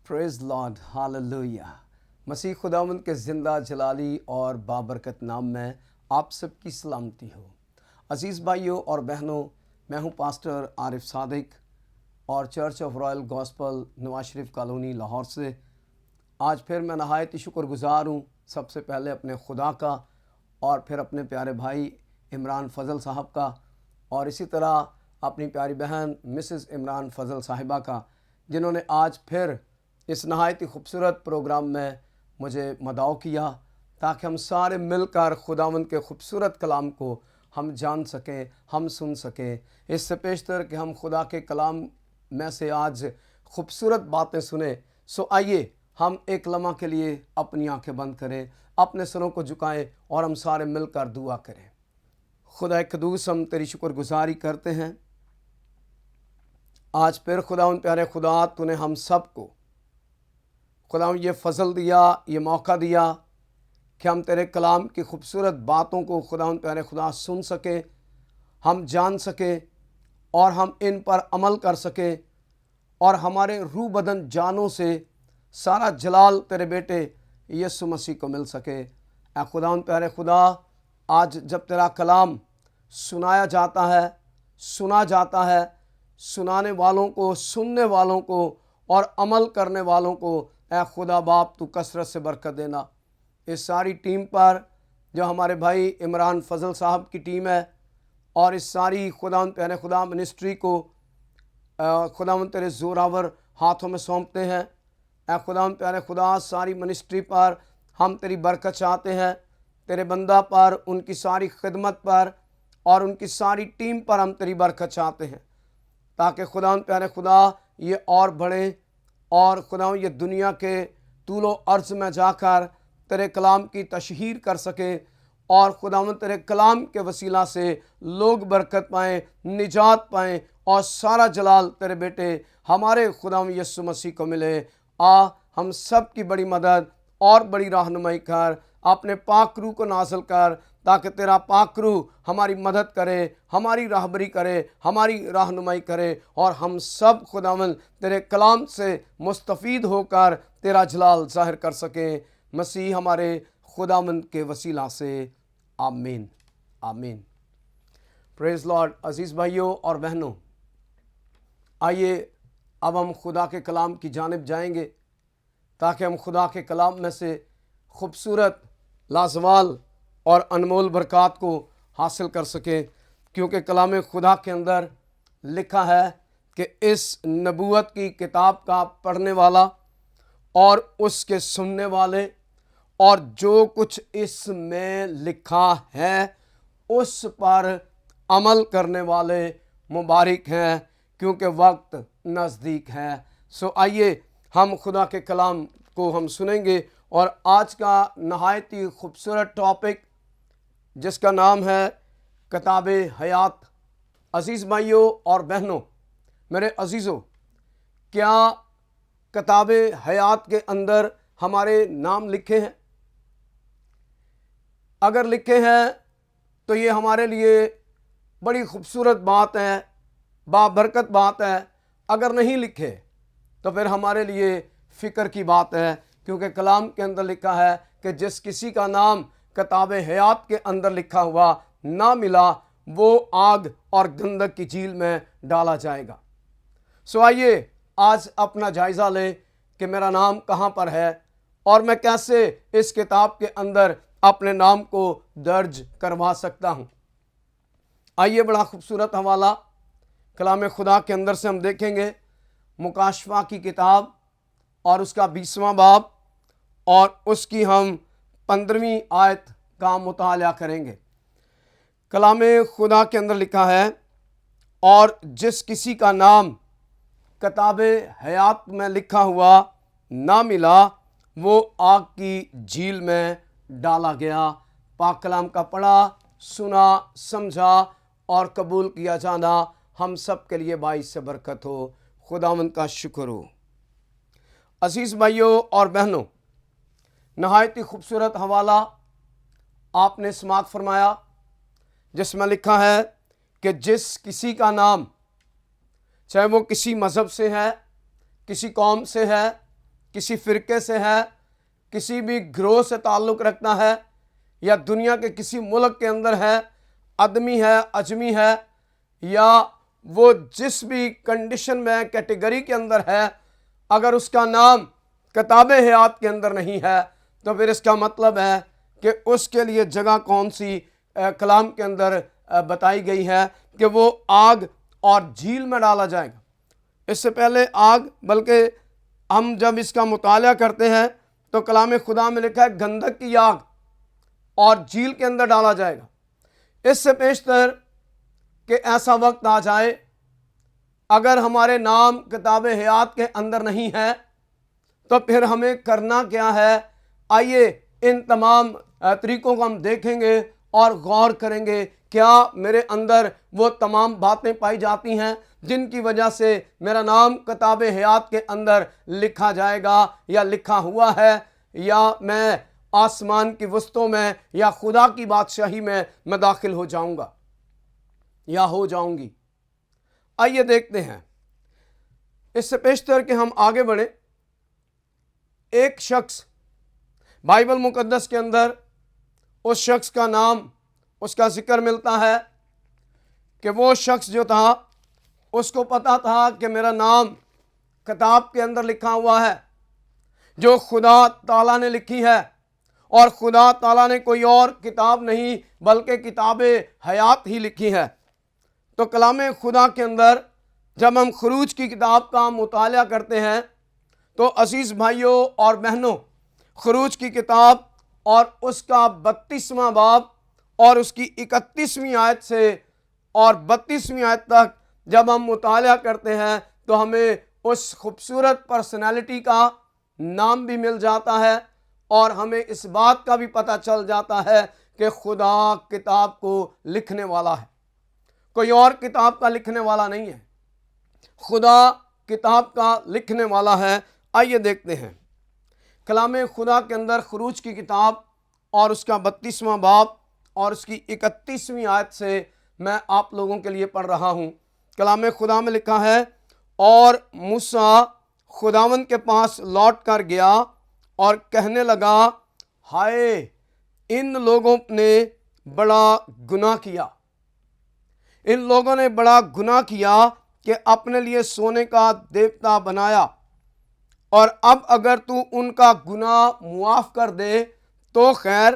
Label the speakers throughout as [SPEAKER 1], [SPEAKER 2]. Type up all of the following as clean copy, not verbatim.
[SPEAKER 1] Praise Lord, hallelujah. मसीह खुदावंद के ज़िंदा जलाली और बाबरकत नाम में आप सबकी सलामती हो। अज़ीज़ भाइयों और बहनों, मैं हूं पास्टर आरिफ सादिक और church of royal gospel Nawaz Sharif colony Lahore से। आज फिर मैं नहायत ही शुक्रगुज़ार हूं, सबसे पहले अपने खुदा का और फिर अपने प्यारे भाई इमरान फ़ज़ल साहब का और इसी तरह अपनी प्यारी बहन मिसेस इमरान फ़ज़ल साहिबा का, जिन्होंने आज फिर इस नहायत ही खूबसूरत प्रोग्राम में मुझे मदऊ किया ताकि हम सारे मिलकर खुदावंद के खूबसूरत कलाम को हम जान सकें, हम सुन सकें। इससे पेशतर कि हम खुदा के कलाम में से आज खूबसूरत बातें सुने। सो आइए हम एक लम्हा के लिए अपनी आंखें बंद करें, अपने सरों को झुकाएं और हम सारे मिलकर दुआ करें। खुदा कदूस, हम तेरी शुक्रगुजारी करते हैं। आज फिर खुदा प्यारे खुदा, तूने हम सब को खुदा ये फ़ज़ल दिया, ये मौका दिया कि हम तेरे कलाम की खूबसूरत बातों को खुदा प्यारे खुदा सुन सकें, हम जान सकें और हम इन पर अमल कर सकें और हमारे रूह बदन जानों से सारा जलाल तेरे बेटे यीशु मसीह को मिल सके। ऐ खुदा प्यारे खुदा, आज जब तेरा कलाम सुनाया जाता है, सुना जाता है, सुनाने वालों को, सुनने वालों को और अमल करने वालों को ऐ खुदा बाप तू कसरत से बरकत देना। इस सारी टीम पर जो हमारे भाई इमरान फ़ज़ल साहब की टीम है और इस सारी खुदा प्यारे खुदा मिनिस्ट्री को खुदा तेरे ज़ोरावर हाथों में सौंपते हैं। ऐ खुदा प्यारे खुदा, सारी मिनिस्ट्री पर हम तेरी बरकत चाहते हैं, तेरे बंदा पर, उनकी सारी खिदमत पर और उनकी सारी टीम पर हम तेरी बरकत चाहते हैं ताकि खुदा प्यारे खुदा ये और बढ़े और खुदा ये दुनिया के तूलो अर्ज़ में जाकर तेरे कलाम की तशहीर कर सके और खुदावंद तेरे कलाम के वसीला से लोग बरकत पाएँ, निजात पाएँ और सारा जलाल तेरे बेटे हमारे खुदावंद यीशु मसीह को मिले। हम सब की बड़ी मदद और बड़ी रहनुमाई कर, अपने पाक रूह को नाज़िल कर ताकि तेरा पाक रूह हमारी मदद करे, हमारी राहबरी करे, हमारी रहनुमाई करे और हम सब खुदावंद तेरे कलाम से मुस्तफ़ीद होकर तेरा जलाल ज़ाहिर कर सकें। मसीह हमारे खुदावंद के वसीला से, आमीन आमीन। Praise Lord. अज़ीज़ भाइयों और बहनों, आइए अब हम खुदा के कलाम की जानिब जाएंगे ताकि हम खुदा के कलाम में से खूबसूरत, लाजवाल और अनमोल बरक़ात को हासिल कर सकें, क्योंकि कलाम खुदा के अंदर लिखा है कि इस नबूवत की किताब का पढ़ने वाला और उसके सुनने वाले और जो कुछ इसमें लिखा है उस पर अमल करने वाले मुबारक हैं, क्योंकि वक्त नज़दीक है। सो आइए हम खुदा के कलाम को हम सुनेंगे और आज का नहायत ही खूबसूरत टॉपिक जिसका नाम है किताब हयात। अज़ीज़ भाइयों और बहनों, मेरे अज़ीज़ों, क्या किताब हयात के अंदर हमारे नाम लिखे हैं? अगर लिखे हैं तो ये हमारे लिए बड़ी खूबसूरत बात है, बाबरकत बात है। अगर नहीं लिखे तो फिर हमारे लिए फ़िक्र की बात है, क्योंकि कलाम के अंदर लिखा है कि जिस किसी का नाम किताब हयात के अंदर लिखा हुआ ना मिला, वो आग और गंधक की झील में डाला जाएगा। सो आइए आज अपना जायज़ा लें कि मेरा नाम कहाँ पर है और मैं कैसे इस किताब के अंदर अपने नाम को दर्ज करवा सकता हूँ। आइए, बड़ा खूबसूरत हवाला कलाम खुदा के अंदर से हम देखेंगे। मुकाशफा की किताब और उसका 20वां बाब और उसकी हम 15वीं आयत का मुताला करेंगे। कलाम खुदा के अंदर लिखा है, और जिस किसी का नाम किताब हयात में लिखा हुआ ना मिला, वो आग की झील में डाला गया। पाक कलाम का पढ़ा, सुना, समझा और कबूल किया जाना हम सब के लिए बाइस से बरकत हो। खुदावंद का शुक्र हो। अज़ीज़ भाइयों और बहनों, नहायत ही खूबसूरत हवाला आपने समाअत फरमाया जिसमें लिखा है कि जिस किसी का नाम, चाहे वो किसी मज़हब से है, किसी कौम से है, کسی فرقے سے ہے، کسی بھی گروہ سے تعلق رکھتا ہے، یا دنیا کے کسی ملک کے اندر ہے، آدمی ہے، اجمی ہے، یا وہ جس بھی کنڈیشن میں کیٹیگری کے اندر ہے، اگر اس کا نام کتاب حیات کے اندر نہیں ہے تو پھر اس کا مطلب ہے کہ اس کے لیے جگہ کون سی کلام کے اندر بتائی گئی ہے کہ وہ آگ اور جھیل میں ڈالا جائے گا۔ اس سے پہلے آگ، بلکہ ہم جب اس کا مطالعہ کرتے ہیں تو کلام خدا میں لکھا ہے گندھک کی آگ اور جھیل کے اندر ڈالا جائے گا۔ اس سے پیشتر کہ ایسا وقت آ جائے اگر ہمارے نام کتاب حیات کے اندر نہیں ہے تو پھر ہمیں کرنا کیا ہے؟ آئیے ان تمام طریقوں کو ہم دیکھیں گے اور غور کریں گے۔ کیا میرے اندر وہ تمام باتیں پائی جاتی ہیں جن کی وجہ سے میرا نام کتاب حیات کے اندر لکھا جائے گا، یا لکھا ہوا ہے، یا میں آسمان کی وسطوں میں یا خدا کی بادشاہی میں داخل ہو جاؤں گا یا ہو جاؤں گی؟ آئیے دیکھتے ہیں۔ اس سے پیشتر کہ ہم آگے بڑھیں، ایک شخص بائبل مقدس کے اندر اس شخص کا نام، اس کا ذکر ملتا ہے کہ وہ شخص جو تھا اس کو پتا تھا کہ میرا نام کتاب کے اندر لکھا ہوا ہے جو خدا تعالیٰ نے لکھی ہے، اور خدا تعالیٰ نے کوئی اور کتاب نہیں بلکہ کتاب حیات ہی لکھی ہے۔ تو کلام خدا کے اندر جب ہم خروج کی کتاب کا مطالعہ کرتے ہیں تو عزیز بھائیوں اور بہنوں، خروج کی کتاب اور اس کا 32واں باب اور اس کی 31ویں آیت سے اور 32ویں آیت تک جب ہم مطالعہ کرتے ہیں تو ہمیں اس خوبصورت پرسنالٹی کا نام بھی مل جاتا ہے، اور ہمیں اس بات کا بھی پتہ چل جاتا ہے کہ خدا کتاب کو لکھنے والا ہے، کوئی اور کتاب کا لکھنے والا نہیں ہے، خدا کتاب کا لکھنے والا ہے۔ آئیے دیکھتے ہیں کلام خدا کے اندر خروج کی کتاب اور اس کا 32واں باب اور اس کی 31ویں آیت سے میں آپ لوگوں کے لیے پڑھ رہا ہوں۔ کلام خدا میں لکھا ہے، اور موسیٰ خداوند کے پاس لوٹ کر گیا اور کہنے لگا، ہائے ان لوگوں نے بڑا گناہ کیا، ان لوگوں نے بڑا گناہ کیا کہ اپنے لیے سونے کا دیوتا بنایا، اور اب اگر تو ان کا گناہ معاف کر دے تو خیر،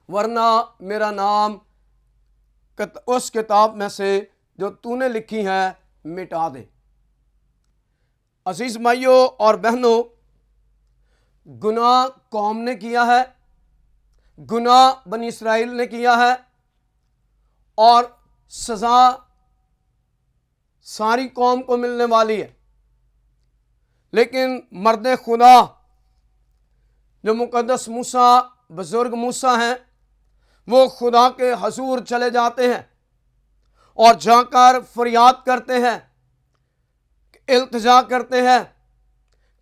[SPEAKER 1] ورنہ میرا نام اس کتاب میں سے جو تو نے لکھی ہے مٹا دے۔ عزیز بھائیوں اور بہنوں، گناہ قوم نے کیا ہے، گناہ بنی اسرائیل نے کیا ہے، اور سزا ساری قوم کو ملنے والی ہے، لیکن مرد خدا جو مقدس موسیٰ، بزرگ موسیٰ ہیں، وہ خدا کے حضور چلے جاتے ہیں اور جا کر فریاد کرتے ہیں، التجا کرتے ہیں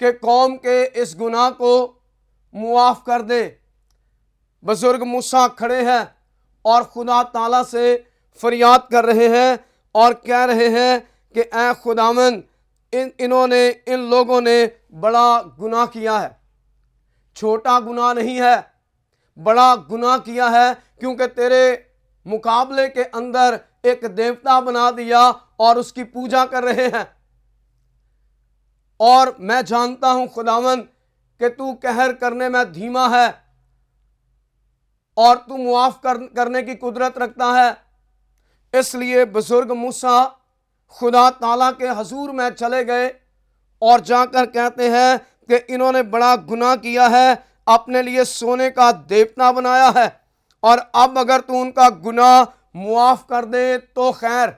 [SPEAKER 1] کہ قوم کے اس گناہ کو معاف کر دے۔ بزرگ موسیٰ کھڑے ہیں اور خدا تعالیٰ سے فریاد کر رہے ہیں اور کہہ رہے ہیں کہ اے خداوند، ان لوگوں نے بڑا گناہ کیا ہے، چھوٹا گناہ نہیں ہے، بڑا گناہ کیا ہے، کیونکہ تیرے مقابلے کے اندر ایک دیوتا بنا دیا اور اس کی پوجا کر رہے ہیں۔ اور میں جانتا ہوں خداوند کہ تو قہر کرنے میں دھیما ہے اور تو معاف کرنے کی قدرت رکھتا ہے۔ اس لیے بزرگ موسیٰ خدا تعالیٰ کے حضور میں چلے گئے اور جا کر کہتے ہیں کہ انہوں نے بڑا گناہ کیا ہے، اپنے لیے سونے کا دیوتا بنایا ہے، اور اب اگر تو ان کا گناہ معاف کر دے تو خیر۔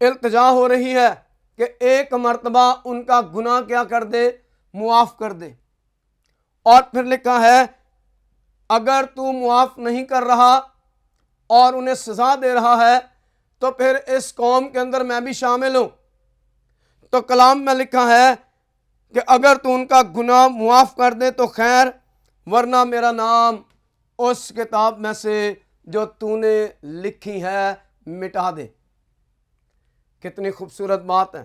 [SPEAKER 1] التجا ہو رہی ہے کہ ایک مرتبہ ان کا گناہ کیا کر دے، معاف کر دے۔ اور پھر لکھا ہے، اگر تو معاف نہیں کر رہا اور انہیں سزا دے رہا ہے تو پھر اس قوم کے اندر میں بھی شامل ہوں۔ تو کلام میں لکھا ہے کہ اگر تو ان کا گناہ معاف کر دے تو خیر، ورنہ میرا نام اس کتاب میں سے جو تو نے لکھی ہے مٹا دے۔ کتنی خوبصورت بات ہے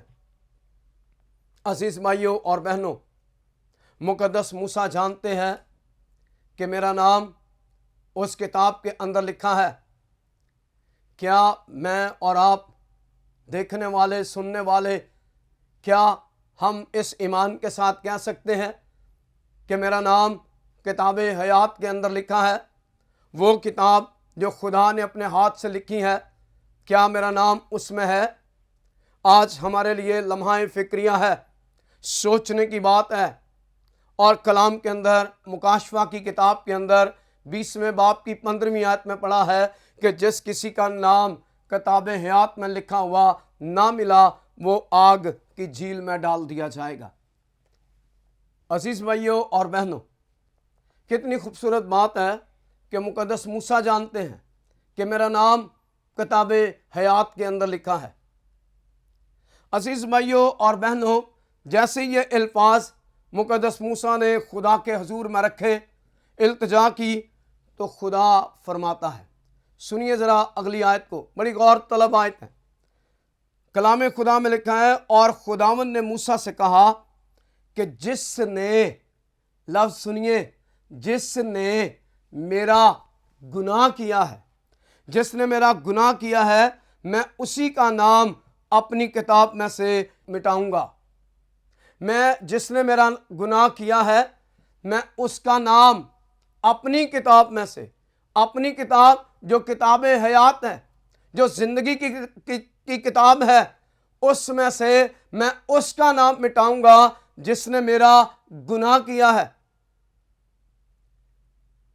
[SPEAKER 1] عزیز بھائیوں اور بہنوں۔ मुक़द्दस मूसा जानते हैं कि मेरा नाम उस किताब के अंदर लिखा है। क्या मैं और आप देखने वाले, सुनने वाले, क्या हम इस ईमान के साथ कह सकते हैं कि मेरा नाम किताब हयात के अंदर लिखा है? वो किताब जो खुदा ने अपने हाथ से लिखी है, क्या मेरा नाम उसमें है? आज हमारे लिए लम्हा फ़िक्रिया है, सोचने की बात है। और कलाम के अंदर, मुकाशफा की किताब के अंदर 20वें बाब की 15वीं आयत में पढ़ा है कि जिस किसी का नाम किताब हयात में लिखा हुआ ना मिला, वो आग की झील में डाल दिया जाएगा। अजीज भाइयों और बहनों, कितनी खूबसूरत बात है कि मुक़द्दस मूसा जानते हैं कि मेरा नाम किताब हयात के अंदर लिखा है। अजीज भाइयों और बहनों, जैसे ये अल्फाज मुक़द्दस मूसा ने खुदा के हुजूर में रखे, इल्तिजा की, तो खुदा फरमाता है, सुनिए ज़रा अगली आयत को, बड़ी गौर तलब आयत है। कलाम खुदा में लिखा है, और खुदावन ने मूसा से कहा कि जिसने, लफ्ज़ सुनिए, जिसने मेरा गुनाह किया है, जिसने मेरा गुनाह किया है, मैं उसी का नाम अपनी किताब में से मिटाऊंगा। मैं, जिसने मेरा गुनाह किया है, मैं उसका नाम अपनी किताब में से, अपनी किताब जो किताब हयात है, जो ज़िंदगी की किताब है, उसमें से मैं उसका नाम मिटाऊंगा जिसने मेरा गुनाह किया है।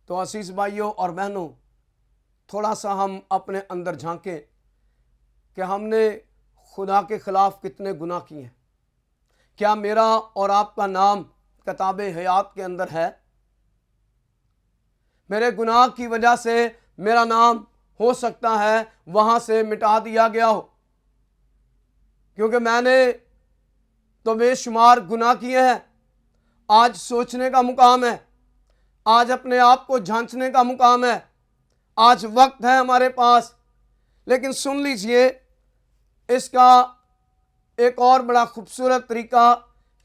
[SPEAKER 1] तो असीस भाइयों और बहनों, थोड़ा सा हम अपने अंदर झांकें कि हमने खुदा के ख़िलाफ़ कितने गुनाह किए हैं। क्या मेरा और आपका नाम किताब हयात के अंदर है? मेरे गुनाह की वजह से मेरा नाम हो सकता है वहाँ से मिटा दिया गया हो, क्योंकि मैंने तो बेशुमार गुनाह किए हैं। आज सोचने का मुकाम है, आज अपने आप को जांचने का मुकाम है, आज वक्त है हमारे पास। लेकिन सुन लीजिए, इसका एक और बड़ा खूबसूरत तरीका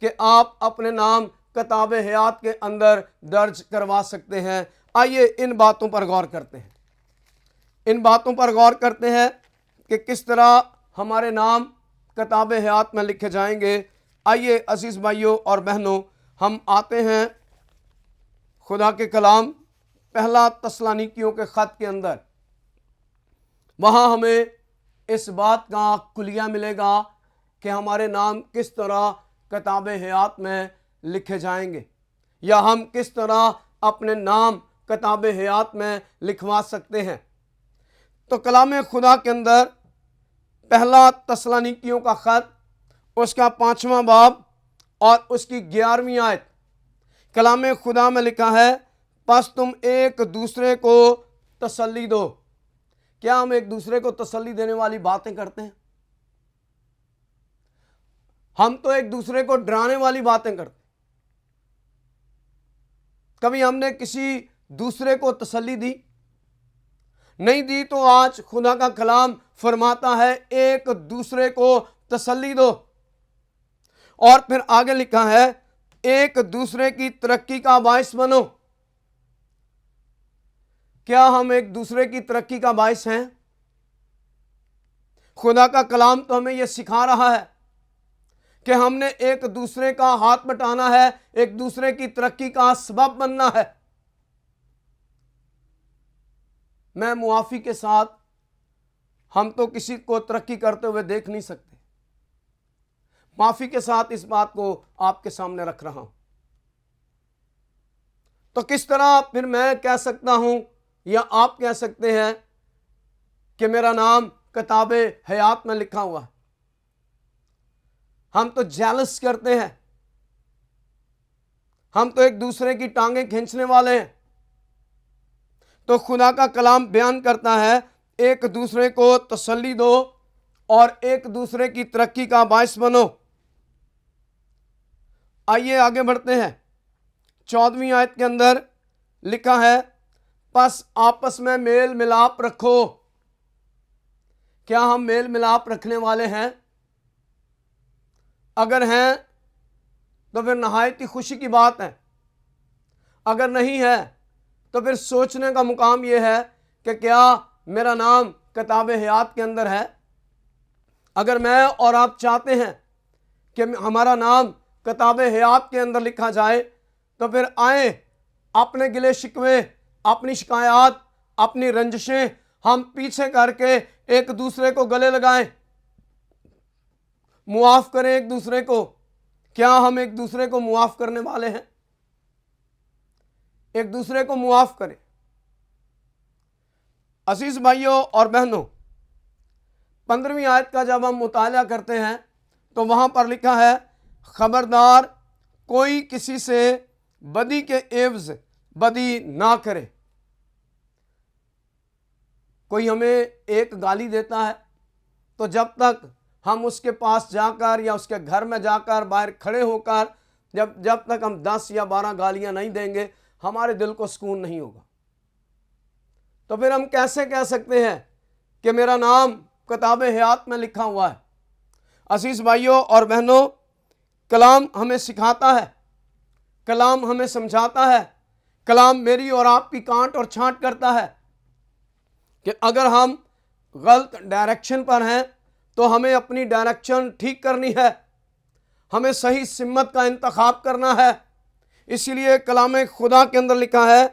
[SPEAKER 1] कि आप अपने नाम किताब हयात के अंदर दर्ज करवा सकते हैं। आइए इन बातों पर गौर करते हैं, इन बातों पर गौर करते हैं कि किस तरह हमारे नाम किताब हयात में लिखे जाएंगे। आइए अजीज़ भाइयों और बहनों, हम आते हैं खुदा के कलाम पहला तस्सलुनीकियों के ख़त के अंदर। वहाँ हमें इस बात का कुलिया मिलेगा कि हमारे नाम किस तरह किताब हयात में लिखे जाएंगे, या हम किस तरह अपने नाम किताब हयात में लिखवा सकते हैं। तो कलाम खुदा के अंदर पहला तस्सलुनीकियों का ख़त, उसका 5वां बाब और उसकी 11वीं आयत, कलाम खुदा में लिखा है, बस तुम एक दूसरे को तसल्ली दो। क्या हम एक दूसरे को तसल्ली देने वाली बातें करते हैं? हम तो एक दूसरे को डराने वाली बातें करते हैं। कभी हमने किसी दूसरे को तसल्ली दी? नहीं दी। तो आज खुदा का कलाम फरमाता है, एक दूसरे को तसल्ली दो। और फिर आगे लिखा है, एक दूसरे की तरक्की का बाइस बनो। क्या हम एक दूसरे की तरक्की का बाइस हैं? खुदा का कलाम तो हमें यह सिखा रहा है कि हमने एक दूसरे का हाथ बटाना है, एक दूसरे की तरक्की का सबब बनना है। मैं मुआफ़ी के साथ, हम तो किसी को तरक्की करते हुए देख नहीं सकते। माफ़ी के साथ इस बात को आपके सामने रख रहा हूं। तो किस तरह फिर मैं कह सकता हूं या आप कह सकते हैं कि मेरा नाम किताब हयात में लिखा हुआ है? हम तो जेलस करते हैं, हम तो एक दूसरे की टांगें खींचने वाले हैं। तो खुदा का कलाम बयान करता है, एक दूसरे को तसल्ली दो और एक दूसरे की तरक्की का बाइस बनो। आइए आगे बढ़ते हैं। 14वीं आयत के अंदर लिखा है, बस आपस में मेल मिलाप रखो। क्या हम मेल मिलाप रखने वाले हैं? अगर हैं تو پھر نہایت ہی خوشی کی بات ہے. اگر نہیں ہے تو پھر سوچنے کا مقام یہ ہے کہ کیا میرا نام کتاب حیات کے اندر ہے؟ اگر میں اور آپ چاہتے ہیں کہ ہمارا نام کتاب حیات کے اندر لکھا جائے تو پھر آئیں اپنے گلے شکوے، اپنی شکایات، اپنی رنجشیں ہم پیچھے کر کے ایک دوسرے کو گلے لگائیں، معاف کریں ایک دوسرے کو. کیا ہم ایک دوسرے کو معاف کرنے والے ہیں؟ ایک دوسرے کو معاف کریں. عزیز بھائیوں اور بہنوں، 15ویں آیت کا جب ہم مطالعہ کرتے ہیں تو وہاں پر لکھا ہے خبردار کوئی کسی سے بدی کے عوض بدی نہ کرے. کوئی ہمیں ایک گالی دیتا ہے تو جب تک ہم اس کے پاس جا کر یا اس کے گھر میں جا کر باہر کھڑے ہو کر جب تک ہم 10 یا 12 گالیاں نہیں دیں گے ہمارے دل کو سکون نہیں ہوگا. تو پھر ہم کیسے کہہ سکتے ہیں کہ میرا نام کتاب حیات میں لکھا ہوا ہے؟ عزیز بھائیوں اور بہنوں، کلام ہمیں سکھاتا ہے، کلام ہمیں سمجھاتا ہے، کلام میری اور آپ کی کانٹ اور چھانٹ کرتا ہے کہ اگر ہم غلط ڈائریکشن پر ہیں تو ہمیں اپنی ڈائریکشن ٹھیک کرنی ہے، ہمیں صحیح سمت کا انتخاب کرنا ہے. اسی لیے کلام خدا کے اندر لکھا ہے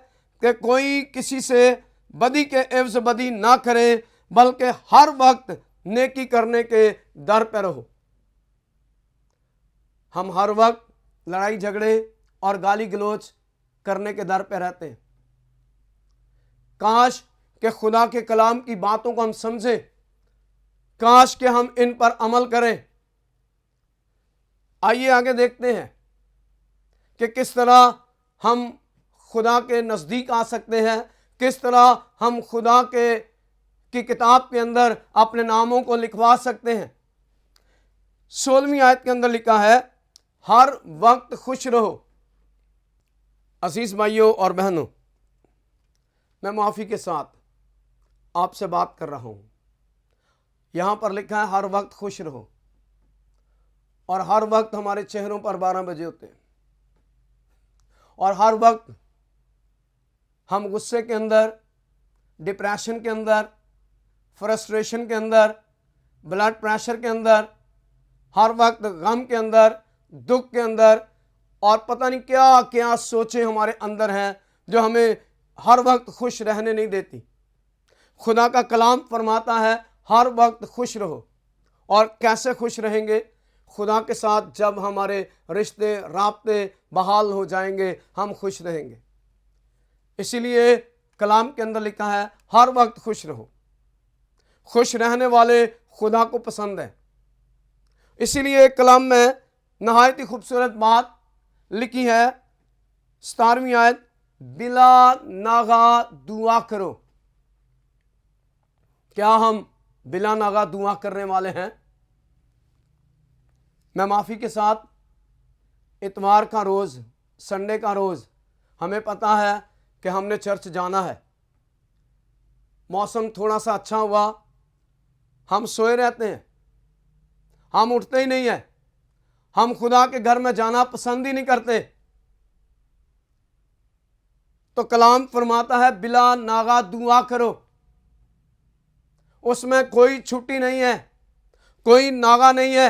[SPEAKER 1] کہ کوئی کسی سے بدی کے عوض بدی نہ کرے بلکہ ہر وقت نیکی کرنے کے در پہ رہو. ہم ہر وقت لڑائی جھگڑے اور گالی گلوچ کرنے کے در پہ رہتے ہیں. کاش کہ خدا کے کلام کی باتوں کو ہم سمجھیں، کاش کہ ہم ان پر عمل کریں. آئیے آگے دیکھتے ہیں کہ کس طرح ہم خدا کے نزدیک آ سکتے ہیں، کس طرح ہم خدا کی کتاب کے اندر اپنے ناموں کو لکھوا سکتے ہیں. 16ویں آیت کے اندر لکھا ہے ہر وقت خوش رہو. عزیز بھائیوں اور بہنوں، میں معافی کے ساتھ آپ سے بات کر رہا ہوں. یہاں پر لکھا ہے ہر وقت خوش رہو، اور ہر وقت ہمارے چہروں پر 12 بجے ہوتے ہیں، اور ہر وقت ہم غصے کے اندر، ڈپریشن کے اندر، فرسٹریشن کے اندر، بلڈ پریشر کے اندر، ہر وقت غم کے اندر، دکھ کے اندر، اور پتہ نہیں کیا کیا سوچیں ہمارے اندر ہیں جو ہمیں ہر وقت خوش رہنے نہیں دیتی. خدا کا کلام فرماتا ہے ہر وقت خوش رہو. اور کیسے خوش رہیں گے؟ خدا کے ساتھ جب ہمارے رشتے رابطے بحال ہو جائیں گے ہم خوش رہیں گے. اسی لیے کلام کے اندر لکھا ہے ہر وقت خوش رہو. خوش رہنے والے خدا کو پسند ہے. اسی لیے کلام میں نہایت ہی خوبصورت بات لکھی ہے، 17ویں آیت، بلا ناغہ دعا کرو. کیا ہم بلا ناغہ دعا کرنے والے ہیں؟ میں معافی کے ساتھ اتوار کا روز، سنڈے کا روز ہمیں پتہ ہے کہ ہم نے چرچ جانا ہے. موسم تھوڑا سا اچھا ہوا، ہم سوئے رہتے ہیں، ہم اٹھتے ہی نہیں ہیں، ہم خدا کے گھر میں جانا پسند ہی نہیں کرتے. تو کلام فرماتا ہے بلا ناغہ دعا کرو. اس میں کوئی چھٹی نہیں ہے، کوئی ناغہ نہیں ہے.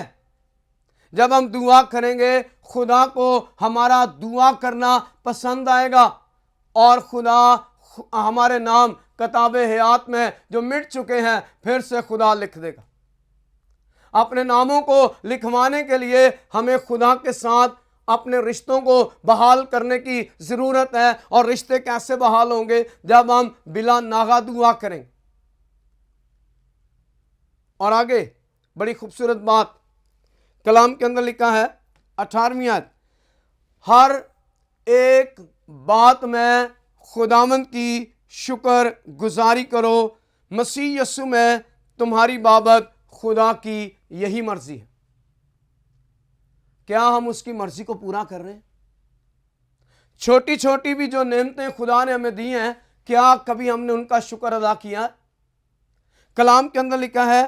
[SPEAKER 1] جب ہم دعا کریں گے خدا کو ہمارا دعا کرنا پسند آئے گا، اور خدا ہمارے نام کتاب حیات میں جو مٹ چکے ہیں پھر سے خدا لکھ دے گا. اپنے ناموں کو لکھوانے کے لیے ہمیں خدا کے ساتھ اپنے رشتوں کو بحال کرنے کی ضرورت ہے. اور رشتے کیسے بحال ہوں گے؟ جب ہم بلا ناغہ دعا کریں. اور آگے بڑی خوبصورت بات کلام کے اندر لکھا ہے، 18ویں آیت، ہر ایک بات میں خداوند کی شکر گزاری کرو، مسیح یسوع میں تمہاری بابت خدا کی یہی مرضی ہے. کیا ہم اس کی مرضی کو پورا کر رہے ہیں؟ چھوٹی چھوٹی بھی جو نعمتیں خدا نے ہمیں دی ہیں، کیا کبھی ہم نے ان کا شکر ادا کیا؟ کلام کے اندر لکھا ہے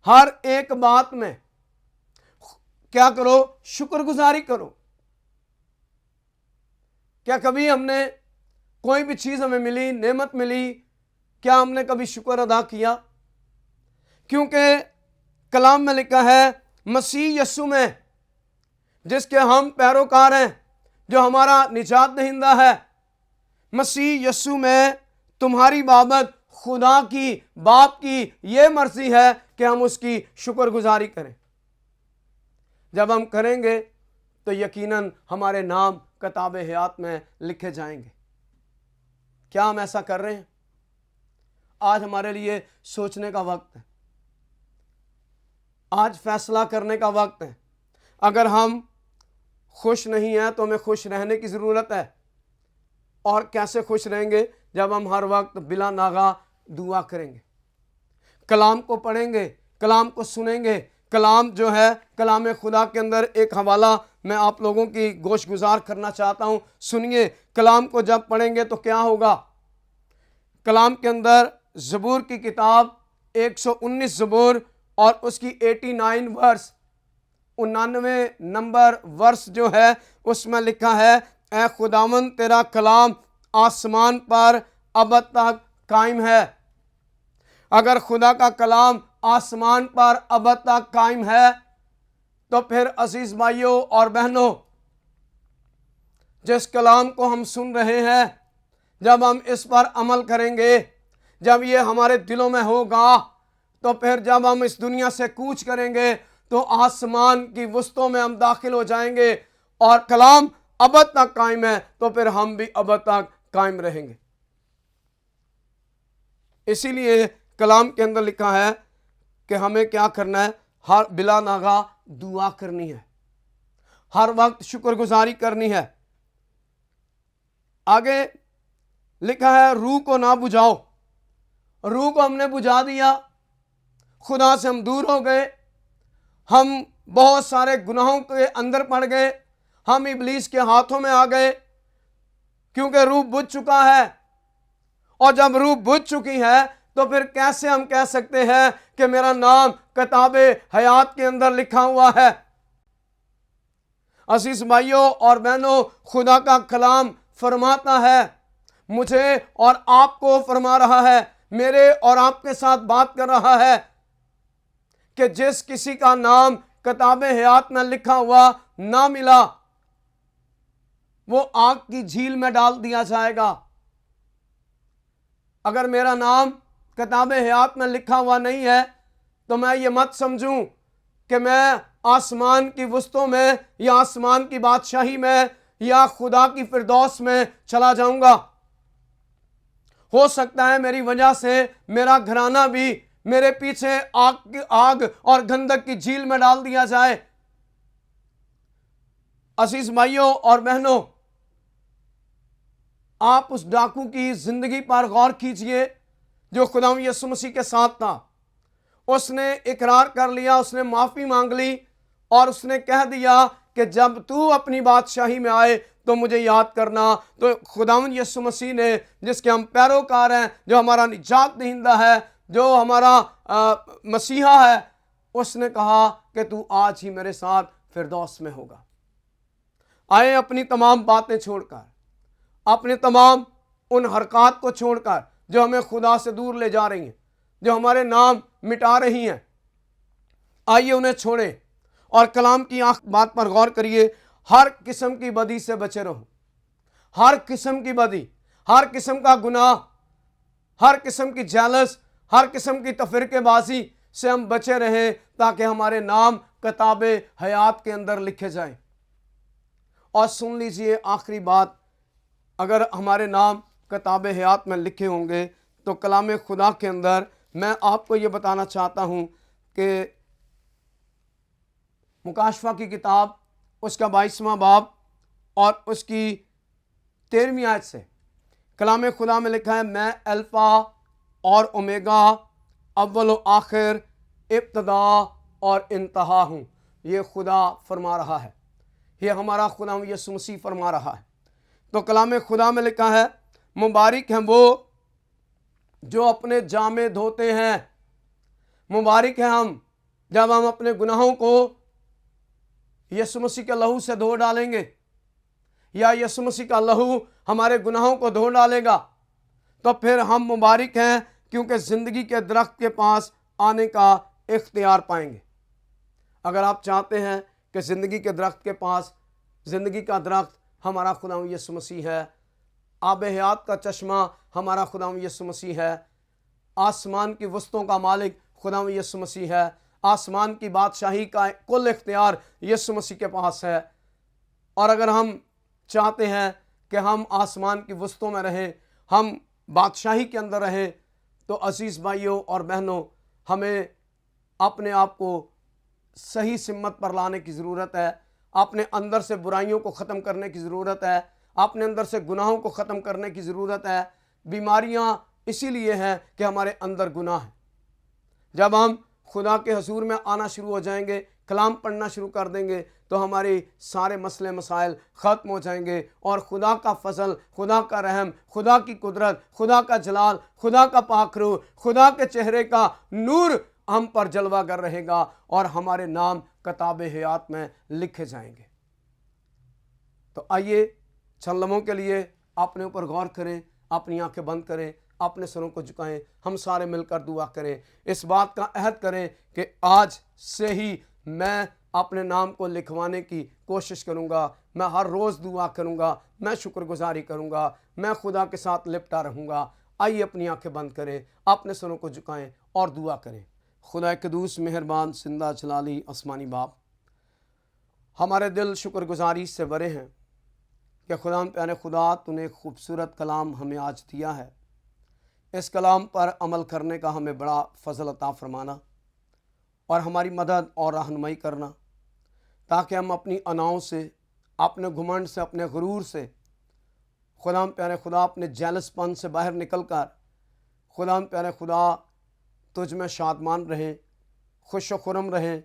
[SPEAKER 1] ہر ایک بات میں क्या करो, शुक्र गुजारी करो। क्या कभी हमने कोई भी चीज हमें मिली, नेमत मिली, क्या हमने कभी शुक्र अदा किया? क्योंकि कलाम में लिखा है मसीह यस्सु में जिसके हम पैरोकार हैं, जो हमारा निजात दहिंदा है, मसीह यस्सु में तुम्हारी बाबत खुदा की, बाप की ये मर्जी है कि हम उसकी शुक्रगुजारी करें। जब हम करेंगे तो यकीनन हमारे नाम किताब हयात में लिखे जाएंगे। क्या हम ऐसा कर रहे हैं? आज हमारे लिए सोचने का वक्त है, आज फैसला करने का वक्त है। अगर हम खुश नहीं हैं तो हमें खुश रहने की ज़रूरत है। और कैसे खुश रहेंगे? जब हम हर वक्त बिला नागा दुआ करेंगे, कलाम को पढ़ेंगे, कलाम को सुनेंगे। कलाम जो है, कलाम खुदा के अंदर एक हवाला मैं आप लोगों की गोश गुजार करना चाहता हूँ। सुनिए, कलाम को जब पढ़ेंगे तो क्या होगा? कलाम के अंदर ज़बूर की किताब 119 ज़बूर और उसकी 89 वर्स, 99 नंबर वर्स जो है उसमें लिखा है, ऐ खुदावन तेरा कलाम आसमान पर अब तक कायम है। अगर खुदा का कलाम आसमान पर अब तक कायम है तो फिर अजीज भाइयों और बहनों, जिस कलाम को हम सुन रहे हैं, जब हम इस पर अमल करेंगे, जब ये हमारे दिलों में होगा, तो फिर जब हम इस दुनिया से कूच करेंगे तो आसमान की वस्तों में हम दाखिल हो जाएंगे। और कलाम अब तक कायम है तो फिर हम भी अब तक कायम रहेंगे। इसीलिए कलाम के अंदर लिखा है कि हमें क्या करना है? हर बिला नागा दुआ करनी है, हर वक्त शुक्रगुजारी करनी है। आगे लिखा है रूह को ना बुझाओ। रूह को हमने बुझा दिया, खुदा से हम दूर हो गए, हम बहुत सारे गुनाहों के अंदर पड़ गए, हम इब्लीस के हाथों में आ गए, क्योंकि रूह बुझ चुका है। और जब रूह बुझ चुकी है तो फिर कैसे हम कह सकते हैं कि मेरा नाम किताबे हयात के अंदर लिखा हुआ है? अजीज भाइयों और बहनों, खुदा का कलाम फरमाता है, मुझे और आपको फरमा रहा है, मेरे और आपके साथ बात कर रहा है कि जिस किसी का नाम किताबे हयात में लिखा हुआ ना मिला, वो आग की झील में डाल दिया जाएगा। अगर मेरा नाम किताबे हयात में लिखा हुआ नहीं है तो मैं ये मत समझूं कि मैं आसमान की वस्तुओं में या आसमान की बादशाही में या खुदा की फिरदौस में चला जाऊंगा। हो सकता है मेरी वजह से मेरा घराना भी मेरे पीछे आग और गंधक की झील में डाल दिया जाए। अजीज भाइयों और बहनों, आप उस डाकू की जिंदगी पर गौर कीजिए जो खुदा यीशु मसीह के साथ था। उसने इकरार कर लिया, उसने माफी मांग ली और उसने कह दिया कि जब तू अपनी बादशाही में आए तो मुझे याद करना। तो खुदावंद यीशु मसीह ने, जिसके हम पैरोकार हैं, जो हमारा निजात दहिंदा है, जो हमारा मसीहा है, उसने कहा कि तू आज ही मेरे साथ फिरदौस में होगा। आए अपनी तमाम बातें छोड़कर, अपने तमाम उन हरकत को छोड़कर जो हमें खुदा से दूर ले जा रही हैं, जो हमारे नाम मिटा रही हैं, आइए उन्हें छोड़ें और कलाम की बात पर गौर करिए। हर किस्म की बदी से बचे रहो, हर किस्म की बदी, हर किस्म का गुनाह, हर किस्म की जेलस, हर किस्म की तफरीकेबाजी से हम बचे रहें, ताकि हमारे नाम किताबे हयात के अंदर लिखे जाएं। और सुन लीजिए आखिरी बात, अगर हमारे नाम किताबे हयात में लिखे होंगे तो कलाम खुदा के अंदर मैं आपको ये बताना चाहता हूँ कि मुकाशफा की किताब उसका 22वां बाब और उसकी 13वीं आयत से कलाम खुदा में लिखा है, मैं अल्फा और ओमेगा, अव्वल व आखिर, इब्तदा और इंतहा हूँ। ये खुदा फरमा रहा है, ये हमारा खुदा यीशु मसीह फरमा रहा है। तो कलाम खुदा में लिखा है, मुबारक हैं वो जो अपने जामे धोते हैं। मुबारक है हम जब हम अपने गुनाहों को यीशु मसीह के लहू से धो डालेंगे या यीशु मसीह का लहू हमारे गुनाहों को धो डालेगा, तो फिर हम मुबारक हैं, क्योंकि ज़िंदगी के दरख्त के पास आने का इख्तियार पाएंगे। अगर आप चाहते हैं कि ज़िंदगी के दरख्त के पास, ज़िंदगी का दरख्त हमारा खुदावंद यीशु मसीह है, आब हयात का चश्मा हमारा खुदावंद यीशु मसीह है, आसमान की वस्तुओं का मालिक खुदावंद यीशु मसीह है, आसमान की बादशाही का कुल इख्तियार यीशु मसीह के पास है, और अगर हम चाहते हैं कि हम आसमान की वस्तुओं में रहें, हम बादशाही के अंदर रहें, तो अजीज़ भाइयों और बहनों, हमें अपने आप को सही सिमत पर लाने की ज़रूरत है। अपने अंदर से बुराइयों को ख़त्म करने की ज़रूरत है, अपने अंदर से गुनाहों को ख़त्म करने की ज़रूरत है। बीमारियां इसीलिए हैं कि हमारे अंदर गुनाह है। जब हम खुदा के हजूर में आना शुरू हो जाएंगे, कलाम पढ़ना शुरू कर देंगे, तो हमारे सारे मसले मसाइल ख़त्म हो जाएंगे, और खुदा का फजल, खुदा का रहम, खुदा की कुदरत, खुदा का जलाल, खुदा का पाखरू, खुदा के चेहरे का नूर हम पर जलवागर रहेगा, और हमारे नाम किताब हयात में लिखे जाएंगे। तो आइए चंद लम्हों के लिए अपने ऊपर गौर करें, अपनी आंखें बंद करें, अपने सरों को झुकाएं, हम सारे मिलकर दुआ करें, इस बात का अहद करें कि आज से ही मैं अपने नाम को लिखवाने की कोशिश करूंगा, मैं हर रोज़ दुआ करूंगा, मैं शुक्रगुजारी करूंगा, मैं खुदा के साथ लिपटा रहूंगा। आइए अपनी आंखें बंद करें, अपने सरों को झुकाएं और दुआ करें। खुदा कदूस मेहरबान जिंदा जलाली आसमानी बाप, हमारे दिल शुक्रगुजारी से भरे हैं कि खुदा प्यारे खुदा, तूने खूबसूरत कलाम हमें आज दिया है। इस कलाम पर अमल करने का हमें बड़ा फजल अता फरमाना और हमारी मदद और रहनुमाई करना, ताकि हम अपनी अनाओं से, अपने घुमंड से, अपने गुरूर से, खुदा प्यारे खुदा, अपने जेलसपन से बाहर निकल कर खुदा प्यारे खुदा तुझ में शादमान रहें, खुश खुरम रहें,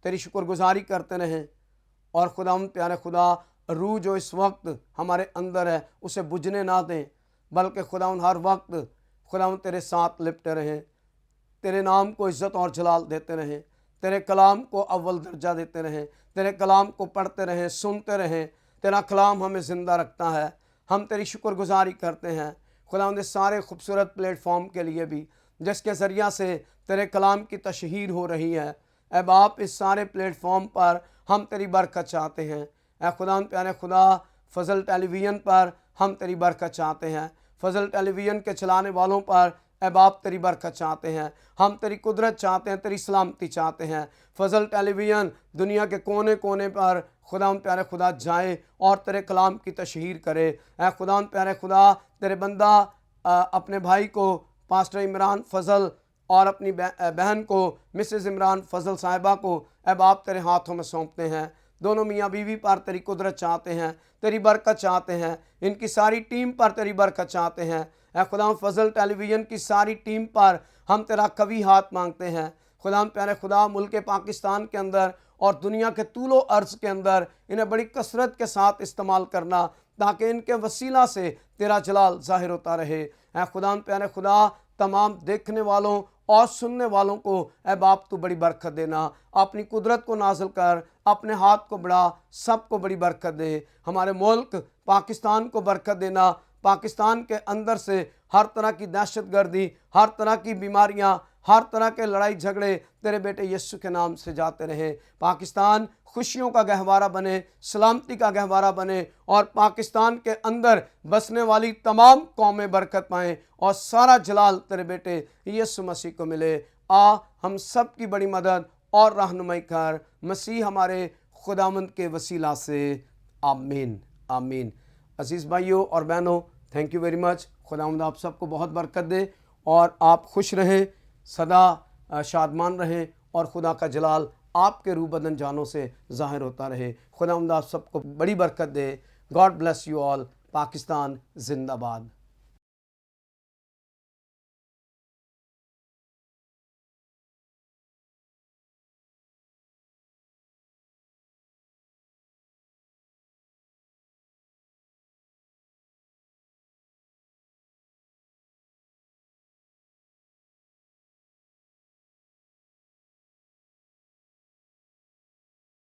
[SPEAKER 1] तेरी शुक्रगुजारी करते रहें, और खुदा प्यारे खुदा रूह जो इस वक्त हमारे अंदर है उसे बुझने ना दें, बल्कि खुदा हर वक्त खुदा तेरे साथ लिपटे रहें, तेरे नाम को इज़्ज़त और जलाल देते रहें, तेरे कलाम को अव्वल दर्जा देते रहें, तेरे कलाम को पढ़ते रहें, सुनते रहें। तेरा कलाम हमें ज़िंदा रखता है। हम तेरी शुक्रगुजारी करते हैं खुदा उन सारे खूबसूरत प्लेटफॉर्म के लिए भी, जिसके ज़रिया से तेरे कलाम की तशहीर हो रही है। ऐ बाप, इस सारे प्लेटफॉर्म पर हम तेरी बरकत चाहते हैं। ऐ खुदा प्यारे खुदा, फ़ज़ल टेलीविज़न पर हम तेरी बरकत चाहते हैं। फ़ज़ल टेलीविज़न के चलाने वालों पर ऐ बाप तेरी बरकत चाहते हैं। हम तेरी कुदरत चाहते हैं, तेरी सलामती चाहते हैं। फ़ज़ल टेलीविज़न दुनिया के कोने कोने पर खुदा प्यारे खुदा जाए और तेरे कलाम की तशहीर करे। ऐ खुदा प्यारे खुदा, तेरे बंदा अपने भाई को पास्टर इमरान फ़ज़ल और अपनी बहन को मिसेज़ इमरान फ़ज़ल साहिबा को ऐ बाप तेरे हाथों में सौंपते हैं। दोनों मियाँ बीवी पर तेरी कुदरत चाहते हैं, तेरी बरकत चाहते हैं। इनकी सारी टीम पर तेरी बरकत चाहते हैं। ऐ खुदा फ़ज़ल टेलीविज़न की सारी टीम पर हम तेरा कवी हाथ मांगते हैं। खुदा प्यारे खुदा, मुल्क पाकिस्तान के अंदर और दुनिया के तूलो अर्ज़ के अंदर इन्हें बड़ी कसरत के साथ इस्तेमाल करना, ताकि इनके वसीला से तेरा जलाल ज़ाहिर होता रहे। ऐ खुदा प्यारे खुदा, तमाम देखने वालों और सुनने वालों को ऐ बाप तू बड़ी बरकत देना। अपनी कुदरत को नाज़िल कर, अपने हाथ को बढ़ा, सबको बड़ी बरकत दे। हमारे मुल्क पाकिस्तान को बरकत देना। पाकिस्तान के अंदर से हर तरह की दहशतगर्दी, हर तरह की बीमारियां, हर तरह के लड़ाई झगड़े तेरे बेटे यीशु के नाम से जाते रहे। पाकिस्तान खुशियों का गहवारा बने, सलामती का गहवारा बने, और पाकिस्तान के अंदर बसने वाली तमाम कौमें बरकत पाएँ, और सारा जलाल तेरे बेटे यीशु मसीह को मिले। हम सब की बड़ी मदद और रहनुमाई कर, मसीह हमारे खुदावंद के वसीला से। आमीन आमीन। अजीज़ भाइयों और बहनों, थैंक यू वेरी मच। खुदावंद आप सबको बहुत बरकत दे, और आप खुश रहें, सदा शादमान रहें, और खुदा का जलाल आपके रूह बदन जानों से ज़ाहिर होता रहे। खुदावंद आप सबको बड़ी बरकत दे। God bless you all. Pakistan जिंदाबाद।